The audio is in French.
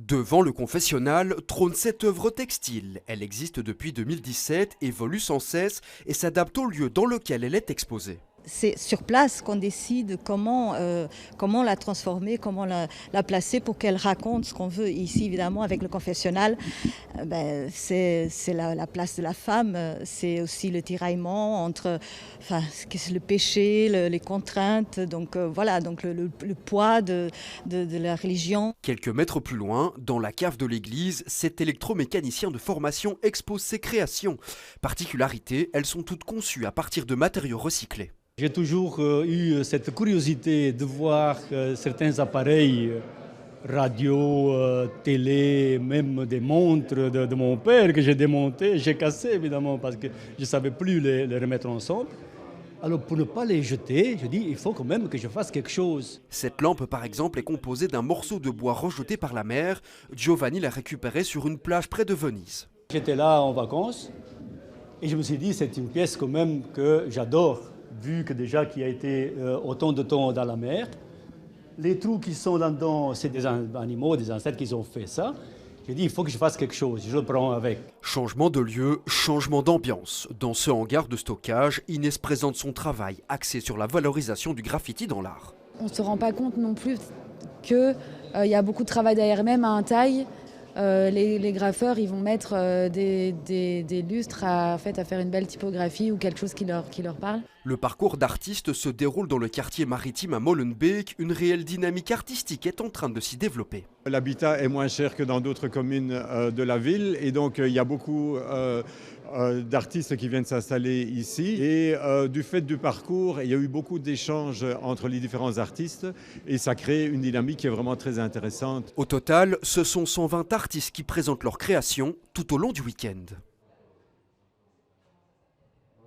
Devant le confessionnal trône cette œuvre textile. Elle existe depuis 2017, évolue sans cesse et s'adapte au lieu dans lequel elle est exposée. C'est sur place qu'on décide comment la transformer, comment la placer pour qu'elle raconte ce qu'on veut. Ici, évidemment, avec le confessionnal, c'est la place de la femme, c'est aussi le tiraillement entre le péché, les contraintes, donc voilà, donc le poids de la religion. Quelques mètres plus loin, dans la cave de l'église, cet électromécanicien de formation expose ses créations. Particularité, elles sont toutes conçues à partir de matériaux recyclés. J'ai toujours eu cette curiosité de voir certains appareils, radio, télé, même des montres de mon père que j'ai démonté, j'ai cassé évidemment parce que je ne savais plus les remettre ensemble. Alors pour ne pas les jeter, je dis il faut quand même que je fasse quelque chose. Cette lampe par exemple est composée d'un morceau de bois rejeté par la mer. Giovanni l'a récupérée sur une plage près de Venise. J'étais là en vacances et je me suis dit c'est une pièce quand même que j'adore. Vu que déjà qu'il a été autant de temps dans la mer, les trous qui sont là-dedans, c'est des animaux, des insectes qui ont fait ça. J'ai dit, il faut que je fasse quelque chose, je le prends avec. Changement de lieu, changement d'ambiance. Dans ce hangar de stockage, Inès présente son travail axé sur la valorisation du graffiti dans l'art. On ne se rend pas compte non plus qu'il y a beaucoup de travail derrière, même à un taille. Les graffeurs, ils vont mettre des lustres à faire une belle typographie ou quelque chose qui leur parle. Le parcours d'artiste se déroule dans le quartier maritime à Molenbeek. Une réelle dynamique artistique est en train de s'y développer. L'habitat est moins cher que dans d'autres communes de la ville et donc il y a beaucoup d'artistes qui viennent s'installer ici. Et du fait du parcours, il y a eu beaucoup d'échanges entre les différents artistes et ça crée une dynamique qui est vraiment très intéressante. Au total, ce sont 120 artistes qui présentent leurs créations tout au long du week-end.